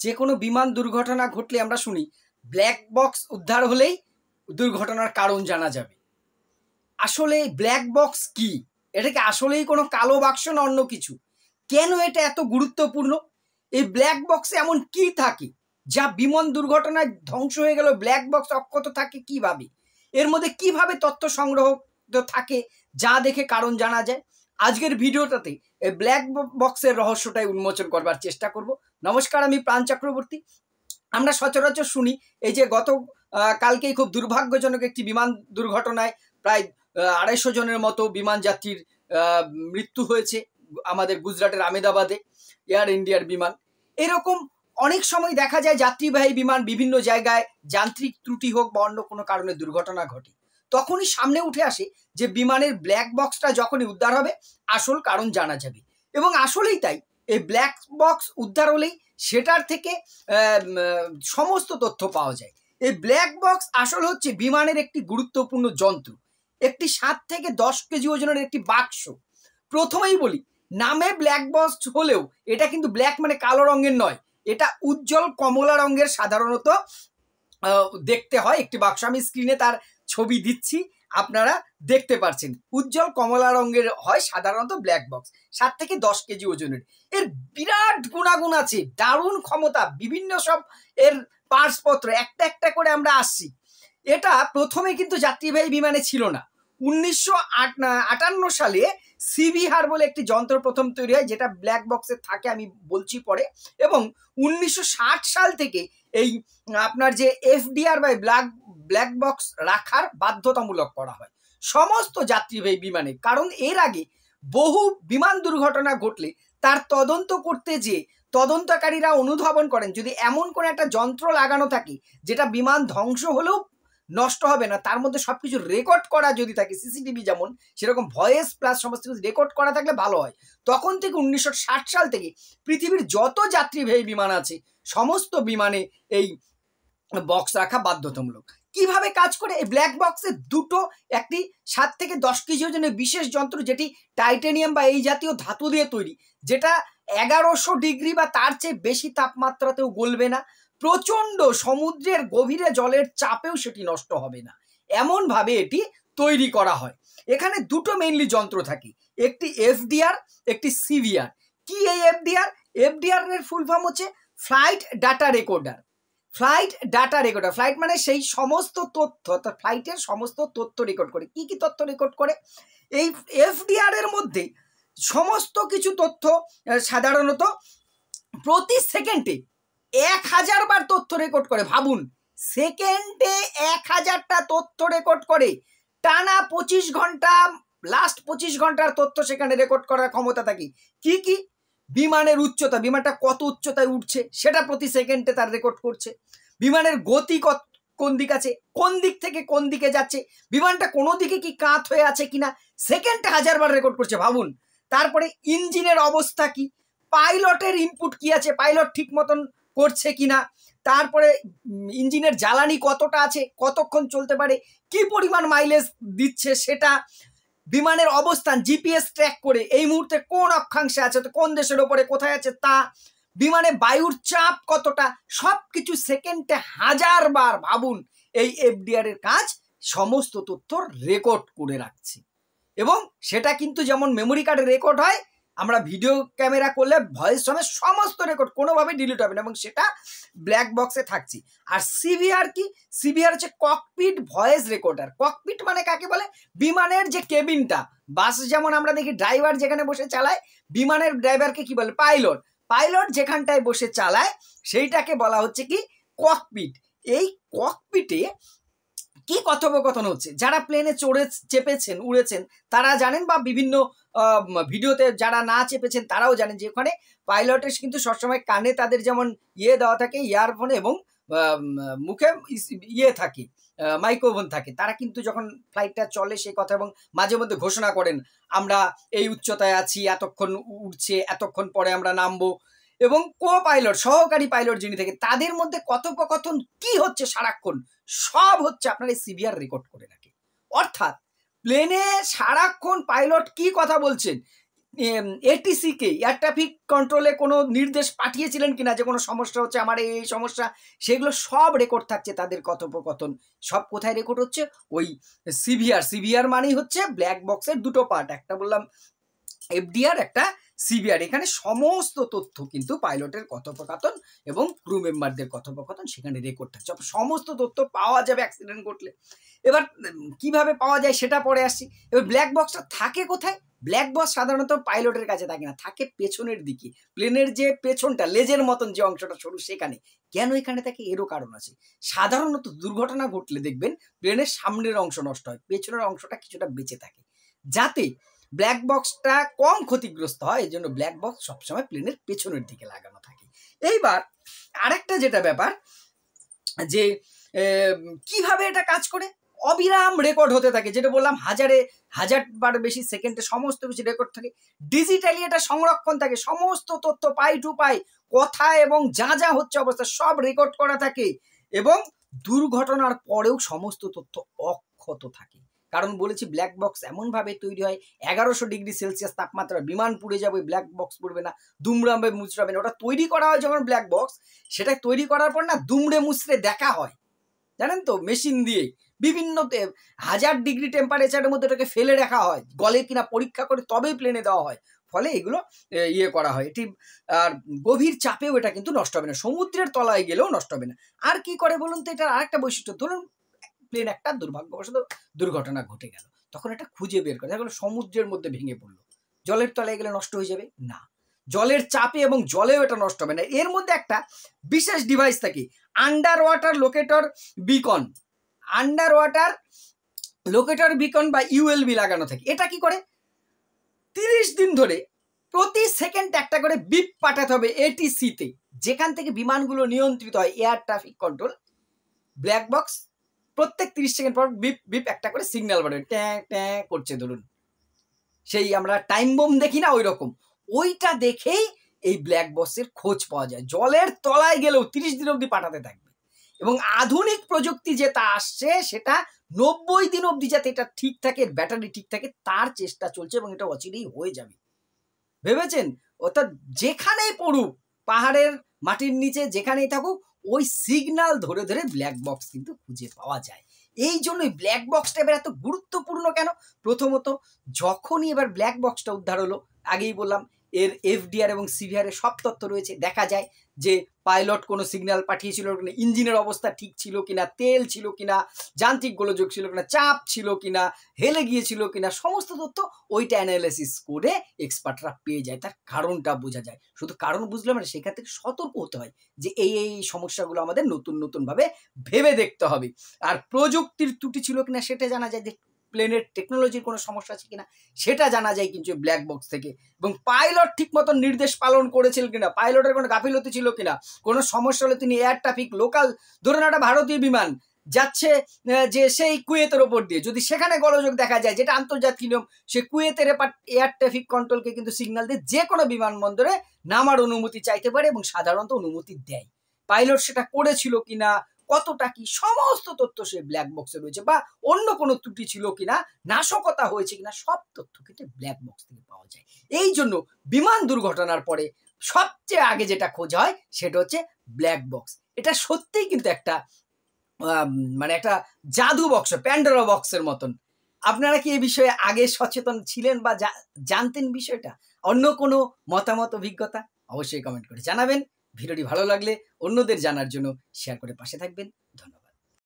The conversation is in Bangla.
যে কোনো বিমান দুর্ঘটনা ঘটলে আমরা শুনি ব্ল্যাক বক্স উদ্ধার হলেই দুর্ঘটনার কারণ জানা যাবে। আসলে ব্ল্যাক বক্স কি? এটা কি আসলেই কোনো কালো বাক্স না অন্য কিছু? কেন এটা এত গুরুত্বপূর্ণ? এই ব্ল্যাক বক্সে এমন কি থাকে যা বিমান দুর্ঘটনায় ধ্বংস হয়ে গেল ব্ল্যাক বক্স অক্ষত থাকে কিভাবে? এর মধ্যে কিভাবে তথ্য সংগ্রহ থাকে যা দেখে কারণ জানা যায়? আজকের ভিডিওটাতে এই ব্ল্যাক বক্সের রহস্যটাই উন্মোচন করবার চেষ্টা করব। নমস্কার, আমি প্রাণ চক্রবর্তী। আমরা সচরাচর শুনি এই যে গত কালকেই খুব দুর্ভাগ্যজনক একটি বিমান দুর্ঘটনায় প্রায় 250 জনের মতো বিমান যাত্রীর মৃত্যু হয়েছে আমাদের গুজরাটের আহমেদাবাদে, এয়ার ইন্ডিয়ার বিমান। এরকম অনেক সময় দেখা যায় যাত্রীবাহী বিমান বিভিন্ন জায়গায় যান্ত্রিক ত্রুটি হোক বা অন্য কোনো কারণে দুর্ঘটনা ঘটে, তখনই সামনে উঠে আসে যে বিমানের ব্ল্যাক বক্সটা যখনই উদ্ধার হবে আসল কারণ জানা যাবে। এবং আসলেই তাই, এই ব্ল্যাক বক্স উদ্ধার হলেই সেটার থেকে সমস্ত তথ্য পাওয়া যায়। এই ব্ল্যাক বক্স আসল হচ্ছে বিমানের একটি গুরুত্বপূর্ণ যন্ত্র, একটি 7 থেকে 10 কেজি ওজনের একটি বাক্স। প্রথমেই বলি, নামে ব্ল্যাক বক্স হলেও এটা কিন্তু ব্ল্যাক মানে কালো রঙের নয়, এটা উজ্জ্বল কমলা রঙের সাধারণত দেখতে হয় একটি বাক্স। আমি স্ক্রিনে তার ছবি দিচ্ছি, আপনারা দেখতে পাচ্ছেন উজ্জ্বল কমলা রঙের হয় সাধারণত ব্ল্যাক বক্স, 7 থেকে 10 কেজি ওজনের। এর বিরাট গুণাগুণ আছে, দারুণ ক্ষমতা, বিভিন্ন সব এর পার্টসপত্র একটা একটা করে আমরা আসছি। এটা প্রথমে কিন্তু যাত্রীবাহী বিমানে ছিল না। 1958 সালে সিবিআর বলে একটি যন্ত্র প্রথম তৈরি হয়, যেটা ব্ল্যাক বক্সে থাকে, আমি বলছি পরে। এবং 1960 সাল থেকে এই আপনার যে এফডিআর বা ব্ল্যাক বক্স রাখার বাধ্যতামূলক করা হয় সমস্ত যাত্রীবাহী বিমানে। কারণ এর আগে বহু বিমান দুর্ঘটনা ঘটলে তার তদন্ত করতে যে তদন্তকারীরা অনুধাবন করেন যদি এমন কোনো একটা যন্ত্র লাগানো থাকে যেটা বিমান ধ্বংস হলেও নষ্ট হবে না, তার মধ্যে সবকিছু রেকর্ড করা যদি থাকে, সিসিটিভি যেমন, সেরকম ভয়েস প্লাস সমস্ত কিছু রেকর্ড করা থাকলে ভালো হয়। তখন থেকে 1960 সাল থেকে পৃথিবীর যত যাত্রীবাহী বিমান আছে সমস্ত বিমানে এই বক্স রাখা বাধ্যতামূলক। কিভাবে কাজ করে? এই ব্ল্যাক বক্সে দুটো, একটি 7 থেকে 10 কেজি ওজনের বিশেষ যন্ত্র যেটি টাইটেনিয়াম বা এই জাতীয় ধাতু দিয়ে তৈরি, যেটা 1100 ডিগ্রি বা তার চেয়ে বেশি তাপমাত্রাতেও গলবে না, প্রচন্ড সমুদ্রের গভীরে জলের চাপেও সেটি নষ্ট হবে না, এমন ভাবে এটি তৈরি করা হয়। এখানে দুটো মেইনলি যন্ত্র থাকে, একটি এফডিআর, একটি সিভিআর। কি এই এফডিআর? এফডিআর এর ফুল ফর্ম হচ্ছে flight data recorder. Flight data recorder, flight মানে সেই সমস্ত তথ্য, অর্থাৎ ফ্লাইটের সমস্ত তথ্য রেকর্ড করে। কি কি তথ্য রেকর্ড করে? এই এফডিআর এর মধ্যে সমস্ত কিছু তথ্য সাধারণত প্রতি সেকেন্ডে 1000 বার তথ্য রেকর্ড করে। ভাবুন, সেকেন্ডে 1000টা তথ্য রেকর্ড করে, টানা 25 ঘন্টা, লাস্ট 25 ঘন্টার তথ্য সেখানে রেকর্ড করার ক্ষমতা থাকে। কি কি? বিমানের উচ্চতা, বিমানটা কত উচ্চতায় উঠছে সেটা প্রতি সেকেন্ডে তার রেকর্ড করছে। বিমানের গতি কোন দিক আছে, কোন দিক থেকে কোন দিকে যাচ্ছে, বিমানটা কোনো দিকে কি কাত হয়ে আছে কিনা, সেকেন্ডে 1000 বার রেকর্ড করছে, ভাবুন। তারপরে ইঞ্জিনের অবস্থা কি, পাইলটের ইনপুট কি আছে, পাইলট ঠিক মতন করছে কিনা, তারপরে ইঞ্জিনের জ্বালানি কতটা আছে, কতক্ষণ চলতে পারে, কি পরিমাণ মাইলেজ দিচ্ছে সেটা, বিমানের অবস্থান জিপিএস ট্র্যাক করে এই মুহূর্তে কোন অক্ষাংশে আছে, কোন দেশের ওপরে কোথায় আছে তা, বিমানে বায়ুর চাপ কতটা, সবকিছু সেকেন্ডে 1000 বার। ভাবুন, এই এফডিআর এর কাজ সমস্ত তথ্য রেকর্ড করে রাখছে। এবং সেটা কিন্তু যেমন মেমোরি কার্ডে রেকর্ড হয়, আমরা ভিডিও ক্যামেরা করলে ভয়েস সমেত সমস্ত রেকর্ড কোনোভাবে ডিলিট হবে না, এবং সেটা ব্ল্যাক বক্সে থাকছে। আর সিভিআর কি? সিভিআর হচ্ছে ককপিট ভয়েস রেকর্ডার। ককপিট মানে কাকে বলে? বিমানের যে কেবিনটা, বাস যেমন আমরা দেখি ড্রাইভার যেখানে বসে চালায়, বিমানের ড্রাইভারকে কি বলে? পাইলট। পাইলট যেখানটায় বসে চালায় সেইটাকে বলা হচ্ছে কি? ককপিট। এই ককপিটে কি কথোপকথন হচ্ছে, যারা প্লেনে চেপেছেন, উড়েছেন, তারা জানেন, বা বিভিন্ন ভিডিওতে যারা না চেপেছেন তারাও জানেন যে ওখানে পাইলটের কিন্তু সবসময় কানে তাদের যেমন দেওয়া থাকে ইয়ারফোনে, এবং মুখে থাকে, মাইক্রোফোন থাকে। তারা কিন্তু যখন ফ্লাইটটা চলে সেই কথা এবং মাঝে মধ্যে ঘোষণা করেন, আমরা এই উচ্চতায় আছি, এতক্ষণ উঠছে, এতক্ষণ পরে আমরা নামবো। এবং কো পাইলট, সহকারী পাইলট যিনি থাকে, তাদের মধ্যে কথোপকথন কি হচ্ছে সারাক্ষণ সব হচ্ছে আপনার এই সিভিআর রেকর্ড করে রাখে। অর্থাৎ প্লেনে সারাক্ষণ পাইলট কি কথা বলছেন, এটিসি কে এয়ার ট্রাফিক কন্ট্রোলে কোনো নির্দেশ পাঠিয়েছিলেন কিনা যে কোনো সমস্যা হচ্ছে, আমার এই সমস্যা, সেগুলো সব রেকর্ড থাকছে তাদের কথোপকথন। সব কোথায় রেকর্ড হচ্ছে? ওই সিভিআর মানেই হচ্ছে ব্ল্যাক বক্সের দুটো পার্ট, একটা বললাম এফডিআর, একটা সিভিআর। এখানে সমস্ত তথ্য কিন্তু পাইলটের কথোপকথন এবং ক্রু মেম্বারদের কথোপকথন সেখানে রেকর্ড থাকছে, সমস্ত তথ্য পাওয়া যাবে অ্যাক্সিডেন্ট ঘটলে। এবার কিভাবে পাওয়া যায় সেটা পরে আসছি। এবার ব্ল্যাক বক্সটা থাকে কোথায়? ব্ল্যাক বক্স সাধারণত পাইলটের কাছে থাকে না, থাকে পেছনের দিকে, প্লেনের যে পেছনটা, লেজের মতন যে অংশটা সরু, সেখানে। কেন এখানে থাকে? এরও কারণ আছে। সাধারণত দুর্ঘটনা ঘটলে দেখবেন প্লেনের সামনের অংশ নষ্ট হয়, পেছনের অংশটা কিছুটা বেঁচে থাকে, যাতে ব্ল্যাক বক্সটা কম ক্ষতিগ্রস্ত হয়। এই জন্য ব্ল্যাক বক্স সবসময় প্লেনের পেছনের দিকে লাগানো থাকে। এইবার আরেকটা যেটা ব্যাপার, যে কিভাবে এটা কাজ করে, অবিরাম রেকর্ড হতে থাকে, যেটা বললাম হাজারবার বেশি সেকেন্ডে সমস্ত কিছু রেকর্ড থাকে। ডিজিটালি এটা সংরক্ষণ থাকে, সমস্ত তথ্য পাই টু পাই, কথা এবং যা যা হচ্ছে অবস্থা সব রেকর্ড করা থাকে, এবং দুর্ঘটনার পরেও সমস্ত তথ্য অক্ষত থাকে। কারণ বলেছি ব্ল্যাক বক্স এমনভাবে তৈরি হয়, 1100 ডিগ্রি সেলসিয়াস তাপমাত্রা, বিমান পুড়ে যাবে, ব্ল্যাক বক্স পড়বে না, দুমড়াবে মুচড়াবে না। ওটা তৈরি করা হয় যখন ব্ল্যাক বক্স, সেটা তৈরি করার পর না দুমড়ে মুচড়ে দেখা হয়, জানেন তো, মেশিন দিয়ে বিভিন্ন 1000 ডিগ্রি টেম্পারেচারের মধ্যে ওটাকে ফেলে রাখা হয়, গলে কিনা পরীক্ষা করে তবেই প্লেনে দেওয়া হয়। ফলে এগুলো করা হয়। এটি আর গভীর চাপেও এটা কিন্তু নষ্ট হবে না, সমুদ্রের তলায় গেলেও নষ্ট হবে না। আর কি করে বলুন তো? এটার আরেকটা বৈশিষ্ট্য, ধরুন প্লেন একটা দুর্ভাগ্যবশত দুর্ঘটনা ঘটে গেল, তখন এটা খুঁজে বের করে, দেখো সমুদ্রের মধ্যে ভেঙে পড়লো, জলের তলায় গেলে নষ্ট হয়ে যাবে না, জলের চাপে এবং জলেও এটা নষ্ট হবে না। এর মধ্যে একটা বিশেষ ডিভাইস থাকে, আন্ডার ওয়াটার লোকেটর বিকন বা ইউএলবি লাগানো থাকে। এটা কি করে? 30 দিন ধরে প্রতি সেকেন্ড একটা করে বিপ পাঠাতে হবে এটিসিতে, যেখান থেকে বিমানগুলো নিয়ন্ত্রিত হয়, air traffic control. Black box প্রত্যেক 30 সেকেন্ড পর বিপ বিপ একটা করে সিগন্যাল বাড়ে, ট্যাঁ ট্যাঁ করছে, ধরুন সেই আমরা টাইম বোম দেখি না, ওই রকম। ওইটা দেখেই এই ব্ল্যাক বক্সের খোঁজ পাওয়া যায়। জলের তলায় গেলেও 30 দিন অবধি পাঠাতে থাকবে, এবং আধুনিক প্রযুক্তি যেটা আসছে সেটা 90 দিন অবধি যাতে এটা ঠিক থাকে, ব্যাটারি ঠিক থাকে, তার চেষ্টা চলছে, এবং এটা অচিরেই হয়ে যাবে। ভেবেছেন? অর্থাৎ যেখানেই পড়ুক, পাহাড়ের মাটির নিচে যেখানেই থাকুক, ওই সিগন্যাল ধরে ধরে ব্ল্যাক বক্স কিন্তু খুঁজে পাওয়া যায়। এই জন্যই ব্ল্যাক বক্সটা এবার এত গুরুত্বপূর্ণ কেন? প্রথমত, যখনই এবার ব্ল্যাক বক্সটা উদ্ধার হলো, আগেই বললাম এর এফডিআর এবং সিভিআর এর সব তথ্য রয়েছে, দেখা যায় যে পাইলট কোনো সিগন্যাল পাঠিয়েছিল কিনা, ইঞ্জিনের অবস্থা ঠিক ছিল কিনা, তেল ছিল কিনা, যান্ত্রিক গোলযোগ ছিল কিনা, চাপ ছিল কিনা, হেলে গিয়েছিল কিনা, সমস্ত তথ্য ওইটা অ্যানালাইসিস করে এক্সপার্টরা পেয়ে যায়, তার কারণটা বোঝা যায়। শুধু কারণ বুঝলে মানে সেখান থেকে সতর্ক হতে হয় যে এই সমস্যাগুলো আমাদের নতুন ভাবে ভেবে দেখতে হবে। আর প্রযুক্তির ত্রুটি ছিল কিনা সেটা জানা যায়, যে প্লেনের টেকনোলজির কোনো সমস্যা আছে কিনা সেটা জানা যায় কিন্তু ব্ল্যাক বক্স থেকে। এবং পাইলট ঠিক মতন নির্দেশ পালন করেছিল কিনা, পাইলটের কোনো গাফিলতি ছিল কিনা, কোনো সমস্যা হলে তিনি এয়ার ট্রাফিক লোকাল, ধরুন একটা ভারতীয় বিমান যাচ্ছে যে সেই কুয়েতের ওপর দিয়ে, যদি সেখানে গোলযোগ দেখা যায়, যেটা আন্তর্জাতিক নিয়ম, সে কুয়েতের এয়ার ট্রাফিক কন্ট্রোলকে কিন্তু সিগন্যাল দিয়ে যে কোনো বিমানবন্দরে নামার অনুমতি চাইতে পারে, এবং সাধারণত অনুমতি দেয়। পাইলট সেটা করেছিল কিনা, কতটা কি, সমস্ত তথ্য সেই ব্ল্যাক বক্সে রয়েছে, বা অন্য কোনো ত্রুটি ছিল কিনা, নাশকতা হয়েছে কিনা, সব তথ্য কিন্তু ব্ল্যাক বক্স থেকে পাওয়া যায়। এই জন্য বিমান দুর্ঘটনার পরে সবচেয়ে আগে যেটা খোঁজ হয় সেটা হচ্ছে ব্ল্যাক বক্স। এটা সত্যিই কিন্তু একটা মানে একটা জাদু বক্স, প্যান্ডোরা বক্সের মতন। আপনারা কি এই বিষয়ে আগে সচেতন ছিলেন বা জানতেন বিষয়টা? অন্য কোনো মতামত, অভিজ্ঞতা অবশ্যই কমেন্ট করে জানাবেন। ভিডিওটি ভালো লাগলে অন্যদের জানার জন্য শেয়ার করে পাশে থাকবেন। ধন্যবাদ।